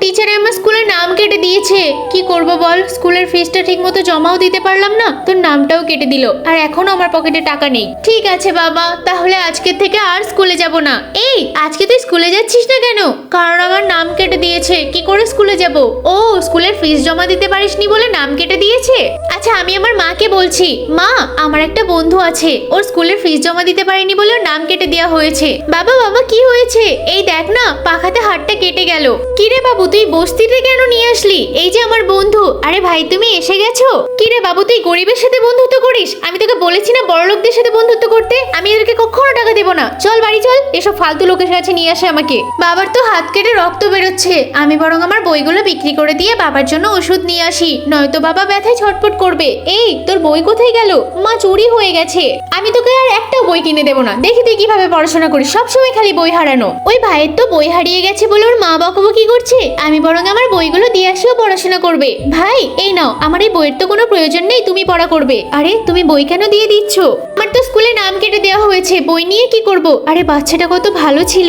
Teacher আমার স্কুলের নাম কেটে দিয়েছে। কি করব বল, স্কুলের ফিসটা ঠিকমতো জমাও দিতে পারলাম না, তোর নামটাও কেটে দিল, আর এখনো আমার পকেটে টাকা নেই। ঠিক আছে বাবা, তাহলে আজকের থেকে আর স্কুলে যাব না। এই আজকে তুই স্কুলে যাচ্ছিস না কেন? কারণ আমার নাম কেটে দিয়েছে। কি করে স্কুলে যাব? ও, স্কুলের ফিস জমা দিতে পারিসনি বলে নাম কেটে দিয়েছে। আচ্ছা, আমি আমার মাকে বলছি। মা, আমার একটা বন্ধু আছে, ওর স্কুলের ফিস জমা দিতে পারেনি বলে ওর নাম কেটে দেওয়া হয়েছে। বাবা বাবা, কি হয়েছে? এই দেখ না, পাখাতে হাতটা কেটে গেল। কিরে বাবু, তুই বস্তিতে কেন নিয়ে আসলি? এই যে আমার বন্ধু। আরে ভাই, তুমি এসে গেছো? কিরে বাবু, তুই গরিবের সাথে বন্ধুত্ব করিস? আমি তোকে বলেছি না বড়লোকদের সাথে বন্ধুত্ব করতে। আমি এদেরকে কখনো টাকা দেবো না। চল বাড়ি চল, এসব ফালতু লোকের কাছে নিয়ে আসে আমাকে। বাবার তো হাত কেটে রক্ত বেরোচ্ছে। আমি বরং আমার বইগুলো বিক্রি করে দিয়ে বাবার জন্য ওষুধ নিয়ে আসি, নয়তো বাবা ব্যথায় ছটফট করবে। এই, তোর বই কোথায় গেল? মা, চুরি হয়ে গেছে। আমি তোকে আর একটা বই কিনে দেবো না। দেখি তুই কিভাবে পড়াশোনা করিস, সবসময় খালি বই হারানো। ওই ভাইয়ের তো বই হারিয়ে গেছে বলে ওর মা বকাবকি করছে। আমি বরং আমার বইগুলো দিয়ে আসিও পড়াশোনা করবে। ভাই, এই নাও, আমার এই বইয়ের তো কোনো প্রয়োজন নেই, তুমি পড়া করবে। আরে তুমি বই কেন দিয়ে দিচ্ছ? আমার তো স্কুলে নাম কেটে দেওয়া হয়েছে, বই নিয়ে কি করব? আরে বাচ্চাটা কত ভালো ছিল।